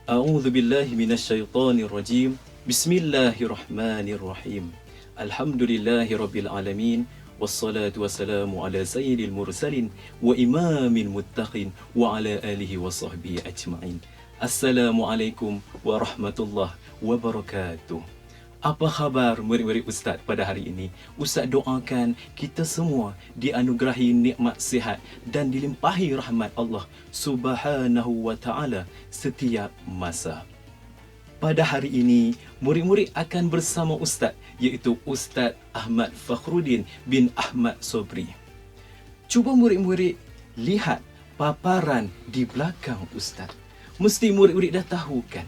A'udzu billahi minasyaitonir rajim. Bismillahirrahmanirrahim. Alhamdulillahi rabbil alamin. Wassalatu wassalamu ala sayyidil mursalin wa imamil muttaqin wa ala alihi wa sahbihi ajma'in. Assalamualaikum warahmatullahi wabarakatuh. Apa khabar murid-murid Ustaz pada hari ini? Ustaz doakan kita semua dianugerahi nikmat sihat dan dilimpahi rahmat Allah Subhanahu wa taala setiap masa. Pada hari ini, murid-murid akan bersama Ustaz, iaitu Ustaz Ahmad Fakhruddin bin Ahmad Sobri. Cuba murid-murid lihat paparan di belakang Ustaz. Mesti murid-murid dah tahu kan?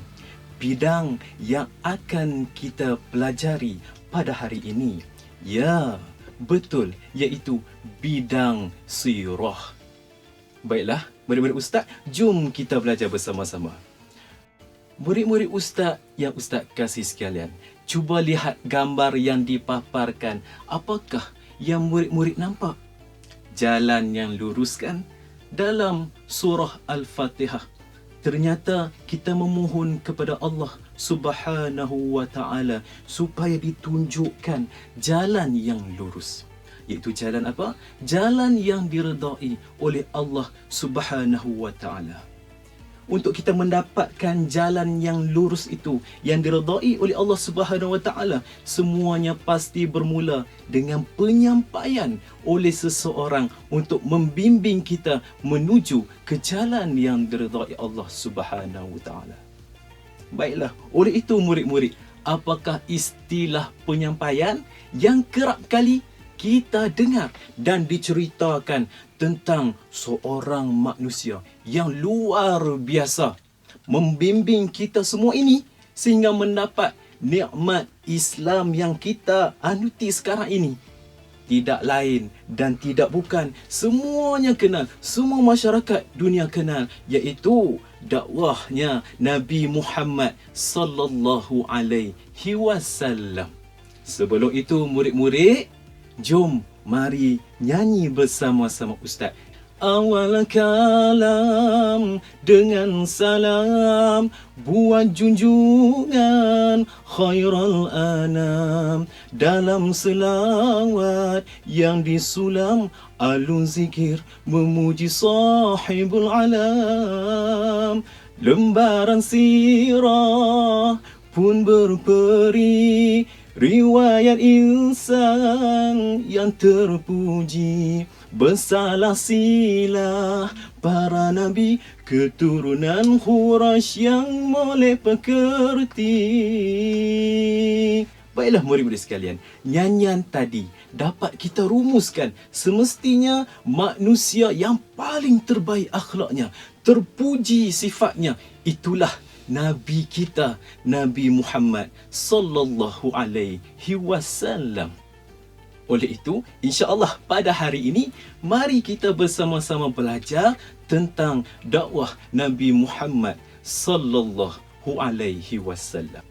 Bidang yang akan kita pelajari pada hari ini. Ya, betul, iaitu bidang sirah. Baiklah, murid-murid Ustaz, jom kita belajar bersama-sama. Murid-murid Ustaz yang Ustaz kasih sekalian, cuba lihat gambar yang dipaparkan. Apakah yang murid-murid nampak? Jalan yang lurus kan? Dalam surah Al-Fatihah, ternyata kita memohon kepada Allah Subhanahu wa taala supaya ditunjukkan jalan yang lurus. Iaitu jalan apa? Jalan yang diredai oleh Allah Subhanahu wa taala. Untuk kita mendapatkan jalan yang lurus itu, yang diredai oleh Allah Subhanahu wa taala, semuanya pasti bermula dengan penyampaian oleh seseorang untuk membimbing kita menuju ke jalan yang diredai Allah Subhanahu wa taala. Baiklah, oleh itu murid-murid, apakah istilah penyampaian yang kerap kali kita dengar dan diceritakan tentang seorang manusia yang luar biasa membimbing kita semua ini sehingga mendapat nikmat Islam yang kita anuti sekarang ini? Tidak lain dan tidak bukan, semuanya kenal, semua masyarakat dunia kenal, iaitu dakwahnya Nabi Muhammad sallallahu alaihi wasallam. Sebelum itu murid-murid, jom mari nyanyi bersama-sama Ustaz. Awal kalam dengan salam, buat junjungan khairul anam. Dalam selawat yang disulam, alun zikir memuji sahibul alam. Lembaran sirah pun berperi, riwayat insan yang terpuji. Bersalah silah para nabi, keturunan Quraisy yang molek pekerti. Baiklah murid-murid sekalian, nyanyian tadi dapat kita rumuskan semestinya manusia yang paling terbaik akhlaknya, terpuji sifatnya, itulah Nabi kita, Nabi Muhammad sallallahu alaihi wasallam. Oleh itu, insya-Allah pada hari ini mari kita bersama-sama belajar tentang dakwah Nabi Muhammad sallallahu alaihi wasallam.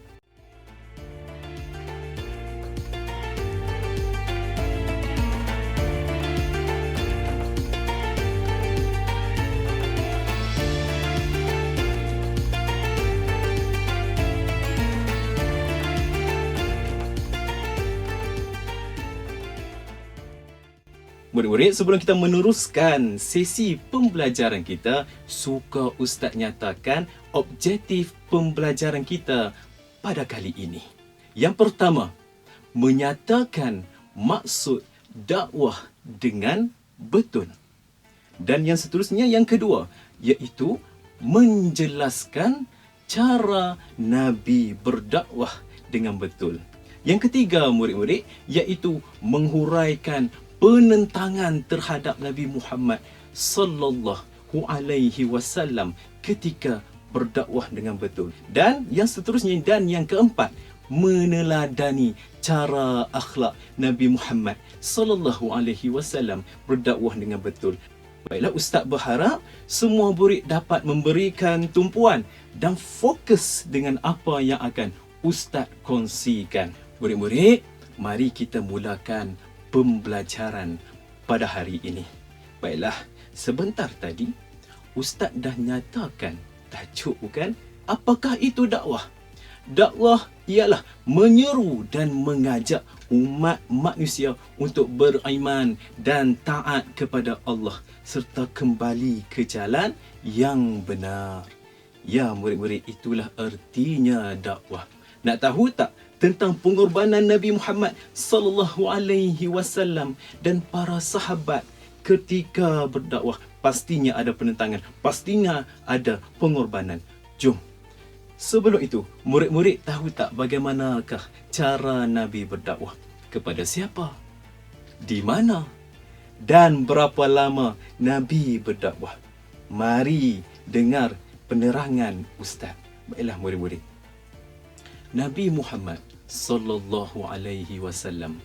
Murid-murid, sebelum kita meneruskan sesi pembelajaran kita, suka Ustaz nyatakan objektif pembelajaran kita pada kali ini. Yang pertama, menyatakan maksud dakwah dengan betul. Dan yang seterusnya, yang kedua, iaitu menjelaskan cara Nabi berdakwah dengan betul. Yang ketiga, murid-murid, iaitu menghuraikan penentangan terhadap Nabi Muhammad sallallahu alaihi wasallam ketika berdakwah dengan betul. Dan yang seterusnya, dan yang keempat, meneladani cara akhlak Nabi Muhammad sallallahu alaihi wasallam berdakwah dengan betul. Baiklah, Ustaz berharap semua murid dapat memberikan tumpuan dan fokus dengan apa yang akan Ustaz kongsikan. Murid-murid, mari kita mulakan pembelajaran pada hari ini. Baiklah, sebentar tadi Ustaz dah nyatakan tajuk bukan? Apakah itu dakwah? Dakwah ialah menyeru dan mengajak umat manusia untuk beriman dan taat kepada Allah serta kembali ke jalan yang benar. Ya murid-murid, itulah artinya dakwah. Nak tahu tak tentang pengorbanan Nabi Muhammad sallallahu alaihi wasallam dan para sahabat ketika berdakwah? Pastinya ada penentangan, pastinya ada pengorbanan. Jom. Sebelum itu, murid-murid tahu tak bagaimanakah cara Nabi berdakwah? Kepada siapa? Di mana? Dan berapa lama Nabi berdakwah? Mari dengar penerangan Ustaz. Baiklah murid-murid. Nabi Muhammad sallallahu alaihi wasallam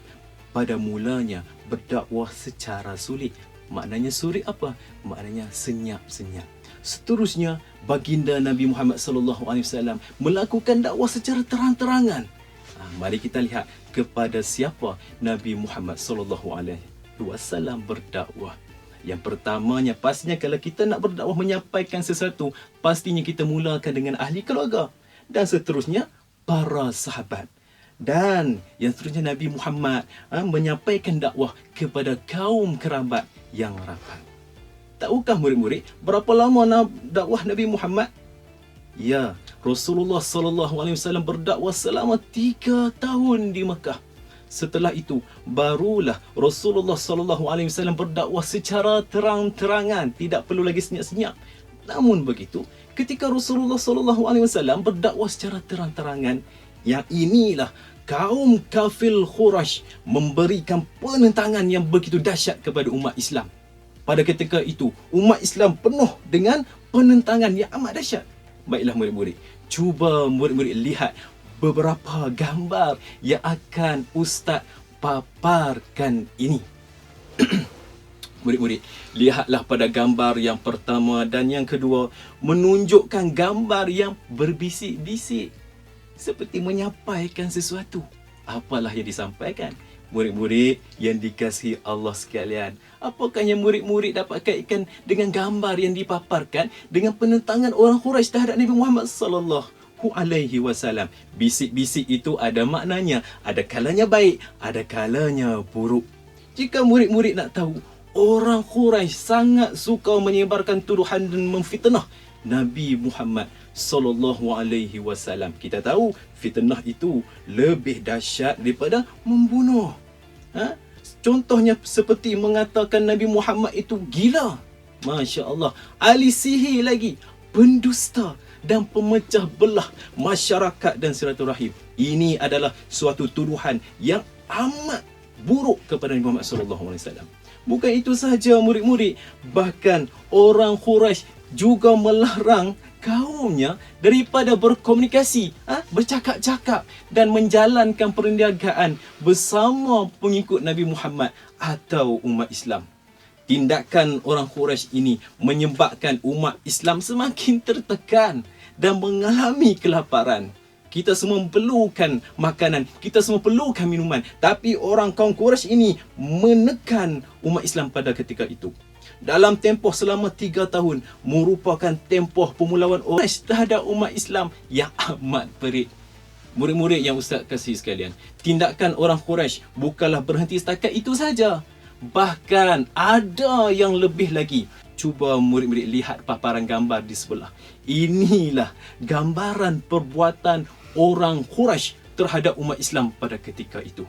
pada mulanya berdakwah secara sulit. Maknanya sulit apa? Maknanya senyap-senyap. Seterusnya, baginda Nabi Muhammad sallallahu alaihi wasallam melakukan dakwah secara terang-terangan. Mari kita lihat kepada siapa Nabi Muhammad sallallahu alaihi wasallam berdakwah. Yang pertamanya, pastinya kalau kita nak berdakwah menyampaikan sesuatu, pastinya kita mulakan dengan ahli keluarga dan seterusnya para sahabat. Dan yang seterusnya Nabi Muhammad menyampaikan dakwah kepada kaum kerabat yang rapat. Tahukah murid-murid berapa lama dakwah Nabi Muhammad? Ya, Rasulullah sallallahu alaihi wasallam berdakwah selama 3 tahun di Mekah. Setelah itu barulah Rasulullah sallallahu alaihi wasallam berdakwah secara terang-terangan, tidak perlu lagi senyap-senyap. Namun begitu, ketika Rasulullah sallallahu alaihi wasallam berdakwah secara terang-terangan, yang inilah kaum kafir Quraisy memberikan penentangan yang begitu dahsyat kepada umat Islam. Pada ketika itu, umat Islam penuh dengan penentangan yang amat dahsyat. Baiklah murid-murid, cuba murid-murid lihat beberapa gambar yang akan Ustaz paparkan ini. Murid-murid, lihatlah pada gambar yang pertama dan yang kedua, menunjukkan gambar yang berbisik-bisik, seperti menyampaikan sesuatu. Apalah yang disampaikan? Murid-murid yang dikasihi Allah sekalian, apakah yang murid-murid dapat kaitkan dengan gambar yang dipaparkan dengan penentangan orang Quraisy terhadap Nabi Muhammad sallallahu alaihi wasallam? Bisik-bisik itu ada maknanya, ada kalanya baik, ada kalanya buruk. Jika murid-murid nak tahu, orang Quraisy sangat suka menyebarkan tuduhan dan memfitnah Nabi Muhammad sallallahu alaihi wasallam. Kita tahu fitnah itu lebih dahsyat daripada membunuh. Contohnya seperti mengatakan Nabi Muhammad itu gila. Masya Allah. Ahli sihir lagi, pendusta dan pemecah belah masyarakat dan silaturahim. Ini adalah suatu tuduhan yang amat buruk kepada Nabi Muhammad sallallahu alaihi wasallam. Bukan itu sahaja murid-murid, bahkan orang Quraisy juga melarang kaumnya daripada berkomunikasi, bercakap-cakap dan menjalankan perniagaan bersama pengikut Nabi Muhammad atau umat Islam. Tindakan orang Quraisy ini menyebabkan umat Islam semakin tertekan dan mengalami kelaparan. Kita semua perlukan makanan, kita semua perlukan minuman, tapi orang kaum Quraisy ini menekan umat Islam pada ketika itu. Dalam tempoh selama 3 tahun merupakan tempoh permulaan Quraisy terhadap umat Islam yang amat perit. Murid-murid yang Ustaz kasih sekalian, tindakan orang Quraisy bukanlah berhenti setakat itu saja. Bahkan ada yang lebih lagi. Cuba murid-murid lihat paparan gambar di sebelah. Inilah gambaran perbuatan orang Quraisy terhadap umat Islam pada ketika itu.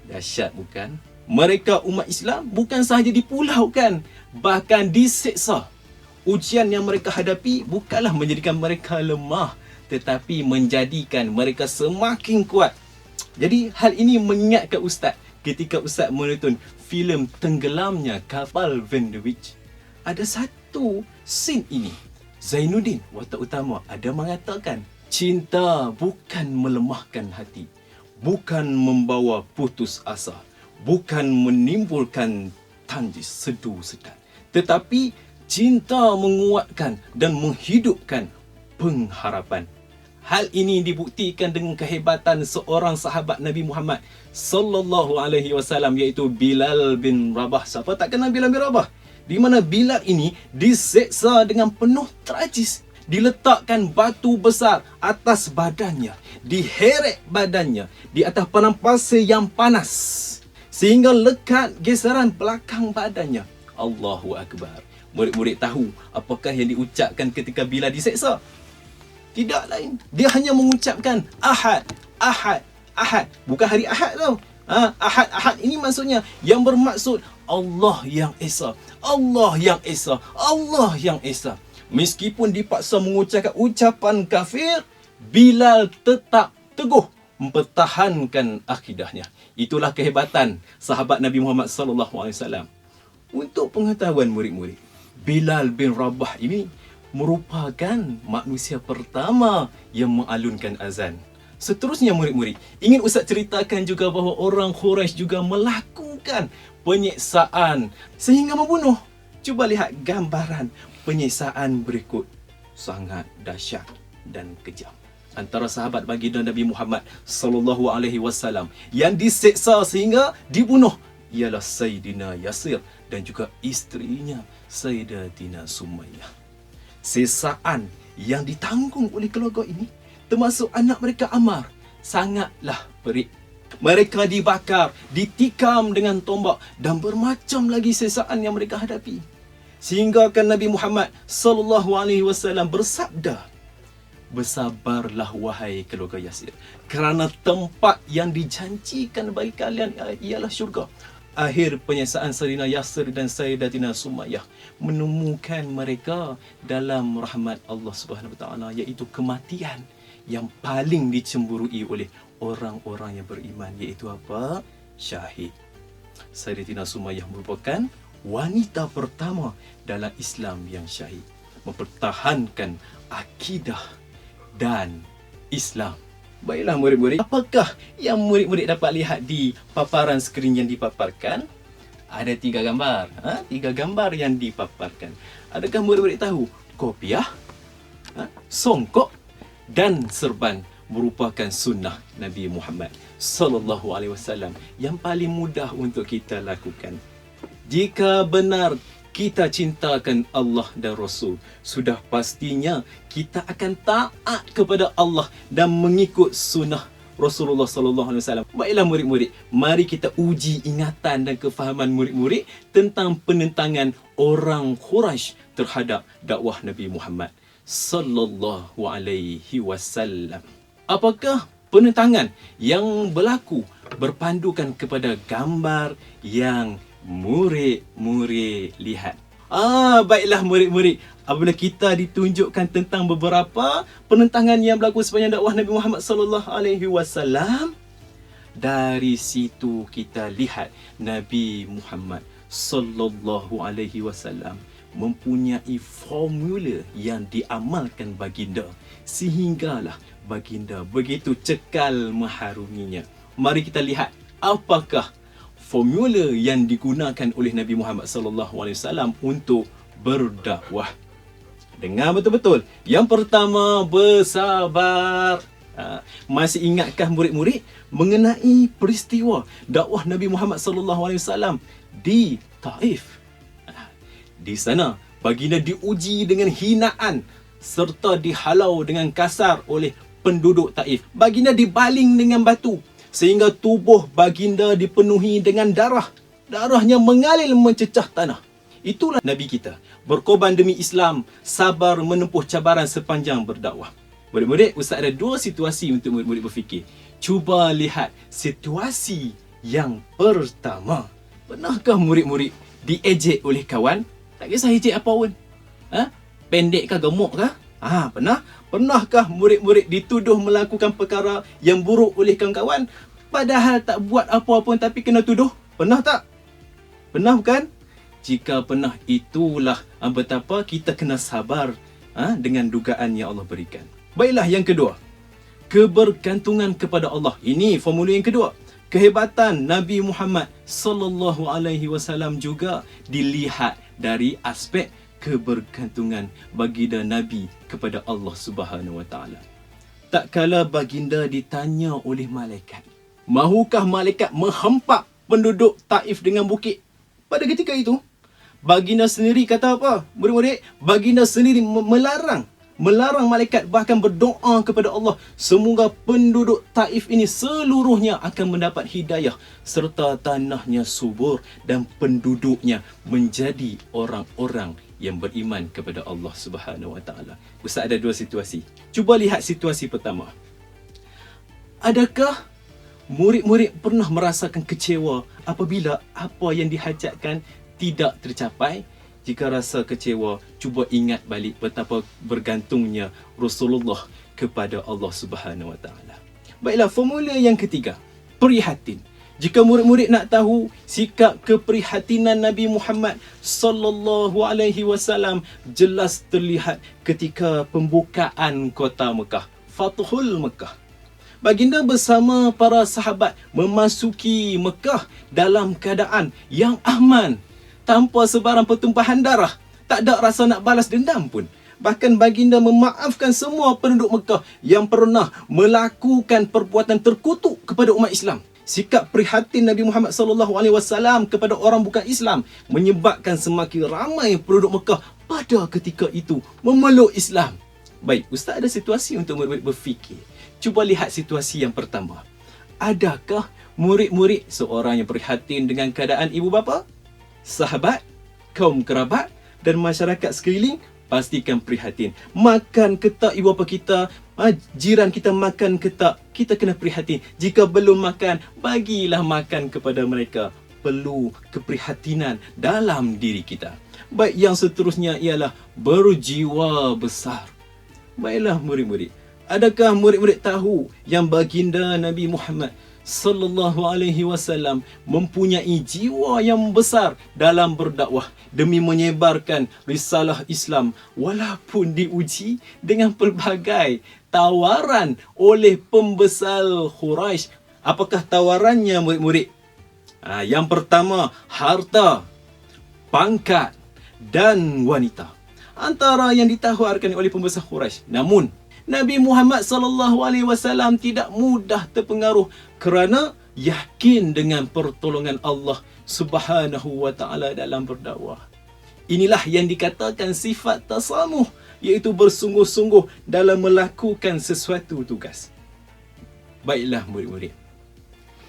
Dahsyat bukan? Mereka umat Islam bukan sahaja dipulaukan, bahkan diseksa. Ujian yang mereka hadapi bukanlah menjadikan mereka lemah, tetapi menjadikan mereka semakin kuat. Jadi hal ini mengingatkan Ustaz ketika Ustaz menonton filem Tenggelamnya Kapal Van der Wijk. Ada satu scene ini, Zainuddin, watak utama, ada mengatakan, cinta bukan melemahkan hati, bukan membawa putus asa, bukan menimbulkan tangis sedu sedan, tetapi cinta menguatkan dan menghidupkan pengharapan. Hal ini dibuktikan dengan kehebatan seorang sahabat Nabi Muhammad sallallahu alaihi wasallam, iaitu Bilal bin Rabah. Siapa tak kenal Bilal bin Rabah? Di mana Bilal ini diseksa dengan penuh tragis diletakkan batu besar atas badannya, diheret badannya di atas padang pasir yang panas sehingga lekat geseran belakang badannya. Allahu Akbar. Murid-murid tahu apakah yang diucapkan ketika Bilal diseksa? Tidak lain, dia hanya mengucapkan Ahad, Ahad, Ahad. Bukan hari Ahad tau. Ahad, Ahad ini maksudnya yang bermaksud Allah yang Esa, Allah yang Esa, Allah yang Esa. Meskipun dipaksa mengucapkan ucapan kafir, Bilal tetap teguh mempertahankan akidahnya. Itulah kehebatan sahabat Nabi Muhammad SAW. Untuk pengetahuan murid-murid, Bilal bin Rabah ini merupakan manusia pertama yang mengalunkan azan. Seterusnya murid-murid, ingin Ustaz ceritakan juga bahawa orang Quraisy juga melakukan penyiksaan sehingga membunuh. Cuba lihat gambaran penyiksaan berikut. Sangat dahsyat dan kejam. Antara sahabat baginda Nabi Muhammad SAW yang diseksa sehingga dibunuh ialah Sayyidina Yasir dan juga isterinya Sayyidatina Sumayyah. Siksaan yang ditanggung oleh keluarga ini, termasuk anak mereka Ammar, sangatlah perik. Mereka dibakar, ditikam dengan tombak dan bermacam lagi siksaan yang mereka hadapi. Sehingga kan Nabi Muhammad SAW bersabda, bersabarlah wahai keluarga Yasir, kerana tempat yang dijanjikan bagi kalian ialah syurga. Akhir penyiksaan Sayyidina Yasir dan Sayyidatina Sumayyah menemukan mereka dalam rahmat Allah Subhanahu Wa Taala, iaitu kematian yang paling dicemburui oleh orang-orang yang beriman, iaitu apa? Syahid. Sayyidatina Sumayyah merupakan wanita pertama dalam Islam yang syahid, mempertahankan akidah dan Islam. Baiklah murid-murid, apakah yang murid-murid dapat lihat di paparan skrin yang dipaparkan? Ada 3 gambar. 3 gambar yang dipaparkan. Adakah murid-murid tahu kopiah, songkok dan serban merupakan sunnah Nabi Muhammad SAW yang paling mudah untuk kita lakukan? Jika benar kita cintakan Allah dan Rasul, sudah pastinya kita akan taat kepada Allah dan mengikut sunnah Rasulullah SAW. Baiklah murid-murid, mari kita uji ingatan dan kefahaman murid-murid tentang penentangan orang Quraisy terhadap dakwah Nabi Muhammad SAW. Apakah penentangan yang berlaku berpandukan kepada gambar yang murid-murid lihat? Baiklah murid-murid, apabila kita ditunjukkan tentang beberapa penentangan yang berlaku sepanjang dakwah Nabi Muhammad SAW, dari situ kita lihat Nabi Muhammad SAW mempunyai formula yang diamalkan baginda sehinggalah baginda begitu cekal mengharunginya. Mari kita lihat apakah formula yang digunakan oleh Nabi Muhammad SAW untuk berdakwah. Dengar betul-betul. Yang pertama, bersabar. Masih ingatkah murid-murid mengenai peristiwa dakwah Nabi Muhammad SAW di Taif? Di sana, baginda diuji dengan hinaan serta dihalau dengan kasar oleh penduduk Taif. Baginda dibaling dengan batu sehingga tubuh baginda dipenuhi dengan darah. Darahnya mengalir mencecah tanah. Itulah Nabi kita, berkorban demi Islam, sabar menempuh cabaran sepanjang berdakwah. Murid-murid, Ustaz ada 2 situasi untuk murid-murid berfikir. Cuba lihat situasi yang pertama. Pernahkah murid-murid diejek oleh kawan? Tak kisah ejek apa pun. Pendek kah, gemuk kah? Pernah? Pernahkah murid-murid dituduh melakukan perkara yang buruk oleh kawan-kawan, padahal tak buat apa pun tapi kena tuduh? Pernah tak? Pernah bukan? Jika pernah, itulah betapa kita kena sabar dengan dugaan yang Allah berikan. Baiklah, yang kedua, kebergantungan kepada Allah. Ini formula yang kedua. Kehebatan Nabi Muhammad SAW juga dilihat dari aspek kebergantungan baginda Nabi kepada Allah Subhanahu Wa Taala. Tak kala baginda ditanya oleh malaikat, mahukah malaikat menghempap penduduk Taif dengan bukit? Pada ketika itu, baginda sendiri kata apa? Murid-murid, baginda sendiri melarang melarang malaikat, bahkan berdoa kepada Allah semoga penduduk Taif ini seluruhnya akan mendapat hidayah serta tanahnya subur dan penduduknya menjadi orang-orang yang beriman kepada Allah Subhanahu Wa Taala. Ustaz ada dua situasi. Cuba lihat situasi pertama. Adakah murid-murid pernah merasakan kecewa apabila apa yang dihajatkan tidak tercapai? Jika rasa kecewa, cuba ingat balik betapa bergantungnya Rasulullah kepada Allah Subhanahu Wa Taala. Baiklah, formula yang ketiga, prihatin. Jika murid-murid nak tahu sikap keprihatinan Nabi Muhammad sallallahu alaihi wasallam, jelas terlihat ketika pembukaan kota Mekah, Fathul Mekah. Baginda bersama para sahabat memasuki Mekah dalam keadaan yang aman, tanpa sebarang pertumpahan darah. Tak ada rasa nak balas dendam pun. Bahkan baginda memaafkan semua penduduk Mekah yang pernah melakukan perbuatan terkutuk kepada umat Islam. Sikap prihatin Nabi Muhammad SAW kepada orang bukan Islam menyebabkan semakin ramai penduduk Mekah pada ketika itu memeluk Islam. Baik, Ustaz ada situasi untuk murid-murid berfikir. Cuba lihat situasi yang pertama. Adakah murid-murid seorang yang prihatin dengan keadaan ibu bapa, sahabat, kaum kerabat dan masyarakat sekeliling? Pastikan prihatin. Makan ke tak ibu bapa kita, jiran kita makan ke tak, kita kena prihatin. Jika belum makan, bagilah makan kepada mereka. Perlu keprihatinan dalam diri kita. Baik, yang seterusnya ialah berjiwa besar. Baiklah murid-murid, adakah murid-murid tahu yang baginda Nabi Muhammad sallallahu alaihi wasallam mempunyai jiwa yang besar dalam berdakwah demi menyebarkan risalah Islam walaupun diuji dengan pelbagai tawaran oleh pembesar Quraisy? Apakah tawarannya murid-murid? Yang pertama, harta, pangkat dan wanita. Antara yang ditawarkan oleh pembesar Quraisy. Namun Nabi Muhammad SAW tidak mudah terpengaruh kerana yakin dengan pertolongan Allah Subhanahu Wa Taala dalam berdakwah. Inilah yang dikatakan sifat tasamuh, iaitu bersungguh-sungguh dalam melakukan sesuatu tugas. Baiklah murid-murid,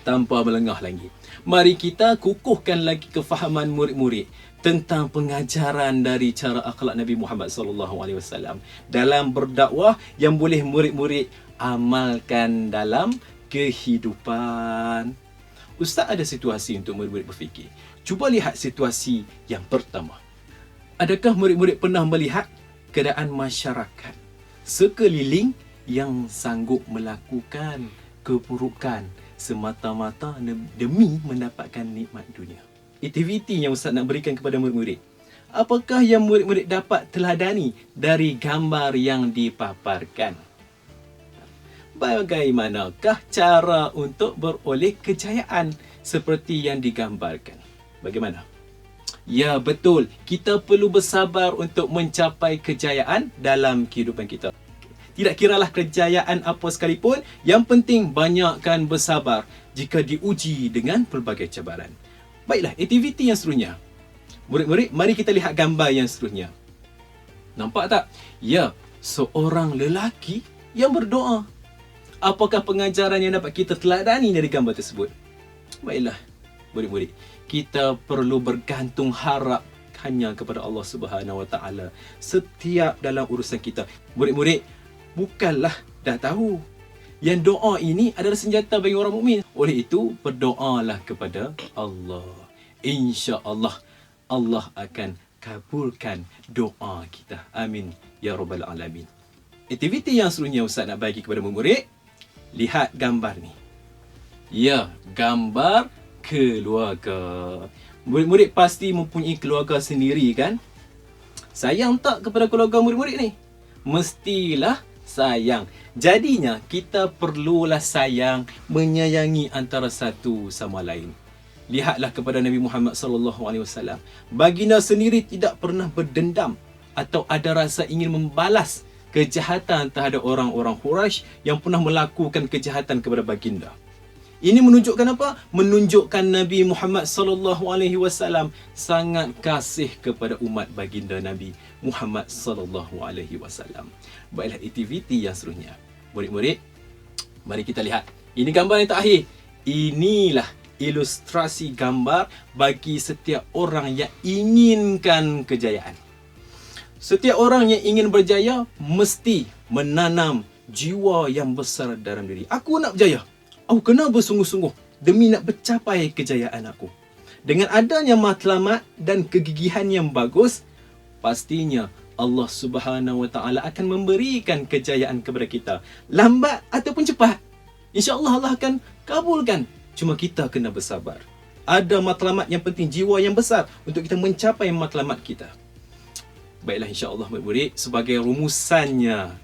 tanpa melengah lagi, mari kita kukuhkan lagi kefahaman murid-murid tentang pengajaran dari cara akhlak Nabi Muhammad SAW dalam berdakwah yang boleh murid-murid amalkan dalam kehidupan. Ustaz ada situasi untuk murid-murid berfikir. Cuba lihat situasi yang pertama. Adakah murid-murid pernah melihat keadaan masyarakat sekeliling yang sanggup melakukan keburukan semata-mata demi mendapatkan nikmat dunia? Aktiviti yang Ustaz nak berikan kepada murid-murid, apakah yang murid-murid dapat teladani dari gambar yang dipaparkan? Bagaimanakah cara untuk beroleh kejayaan seperti yang digambarkan? Bagaimana? Ya betul, kita perlu bersabar untuk mencapai kejayaan dalam kehidupan kita. Tidak kiralah kejayaan apa sekalipun, yang penting banyakkan bersabar jika diuji dengan pelbagai cabaran. Baiklah, aktiviti yang seterusnya. Murid-murid, mari kita lihat gambar yang seterusnya. Nampak tak? Ya, seorang lelaki yang berdoa. Apakah pengajaran yang dapat kita teladani dari gambar tersebut? Baiklah, murid-murid, kita perlu bergantung harap hanya kepada Allah Subhanahu Wa Taala setiap dalam urusan kita. Murid-murid, bukanlah dah tahu yang doa ini adalah senjata bagi orang mukmin. Oleh itu, berdoalah kepada Allah. Insya-Allah, Allah akan kabulkan doa kita. Amin ya rabbal alamin. Aktiviti yang seterusnya Ustaz nak bagi kepada murid-murid. Lihat gambar ni. Ya, gambar keluarga. Murid-murid pasti mempunyai keluarga sendiri kan? Sayang tak kepada keluarga murid-murid ni? Mestilah sayang. Jadinya kita perlulah sayang, menyayangi antara satu sama lain. Lihatlah kepada Nabi Muhammad SAW. Baginda sendiri tidak pernah berdendam atau ada rasa ingin membalas kejahatan terhadap orang-orang Quraisy yang pernah melakukan kejahatan kepada baginda. Ini menunjukkan apa? Menunjukkan Nabi Muhammad sallallahu alaihi wasallam sangat kasih kepada umat baginda Nabi Muhammad sallallahu alaihi wasallam. Baiklah, aktiviti yang seterusnya. Murid-murid, mari kita lihat. Ini gambar yang terakhir. Inilah ilustrasi gambar bagi setiap orang yang inginkan kejayaan. Setiap orang yang ingin berjaya mesti menanam jiwa yang besar dalam diri. Aku nak berjaya. Aku kena bersungguh-sungguh demi nak mencapai kejayaan aku. Dengan adanya matlamat dan kegigihan yang bagus, pastinya Allah Subhanahu Wa Taala akan memberikan kejayaan kepada kita. Lambat ataupun cepat, insya-Allah Allah akan kabulkan. Cuma kita kena bersabar. Ada matlamat yang penting, jiwa yang besar untuk kita mencapai matlamat kita. Baiklah, insya-Allah murid-murid, sebagai rumusannya,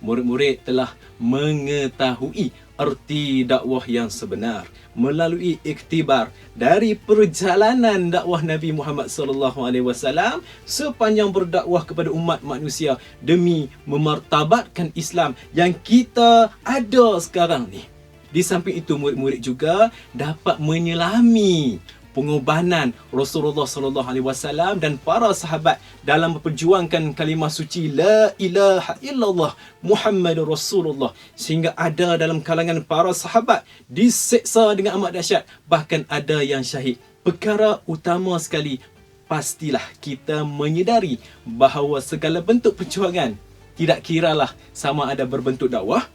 murid-murid telah mengetahui erti dakwah yang sebenar melalui iktibar dari perjalanan dakwah Nabi Muhammad sallallahu alaihi wasallam sepanjang berdakwah kepada umat manusia demi memartabatkan Islam yang kita ada sekarang ni. Di samping itu, murid-murid juga dapat menyelami pengorbanan Rasulullah sallallahu alaihi wasallam dan para sahabat dalam memperjuangkan kalimah suci la ilaha illallah Muhammadur Rasulullah, sehingga ada dalam kalangan para sahabat diseksa dengan amat dahsyat, bahkan ada yang syahid. Perkara utama sekali, pastilah kita menyedari bahawa segala bentuk perjuangan, tidak kiralah sama ada berbentuk dakwah,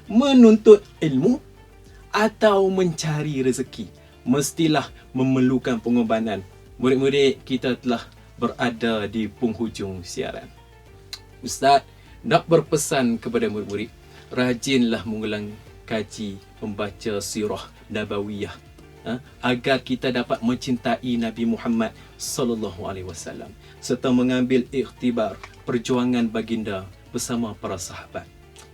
menuntut ilmu atau mencari rezeki, mestilah memerlukan pengorbanan. Murid-murid, kita telah berada di penghujung siaran. Ustaz nak berpesan kepada murid-murid, rajinlah mengulang kaji membaca sirah nabawiyah, agar kita dapat mencintai Nabi Muhammad sallallahu alaihi wasallam serta mengambil iktibar perjuangan baginda bersama para sahabat.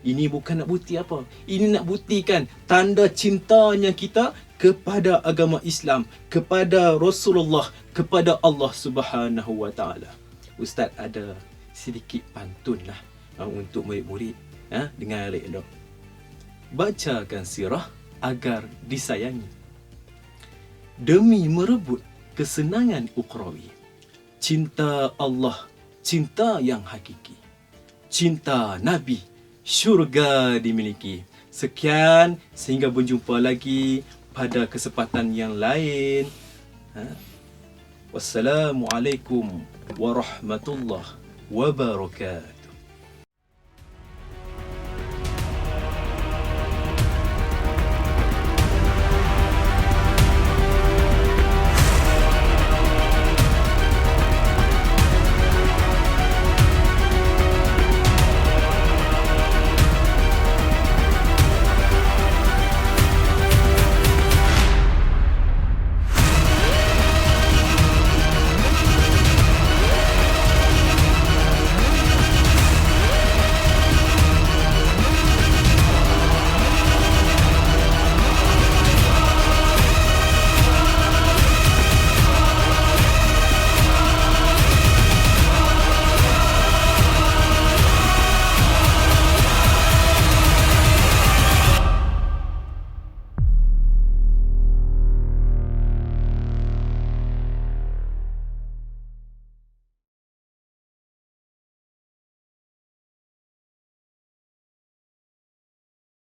Ini bukan nak bukti apa. Ini nak buktikan tanda cintanya kita kepada agama Islam, kepada Rasulullah, kepada Allah Subhanahu Wa Taala. Ustaz ada sedikit pantun lah untuk murid-murid, dengan elok. Bacakan sirah agar disayangi, demi merebut kesenangan ukhrawi. Cinta Allah, cinta yang hakiki. Cinta Nabi, syurga dimiliki. Sekian, sehingga berjumpa lagi pada kesempatan yang lain. Wassalamualaikum warahmatullahi wabarakatuh.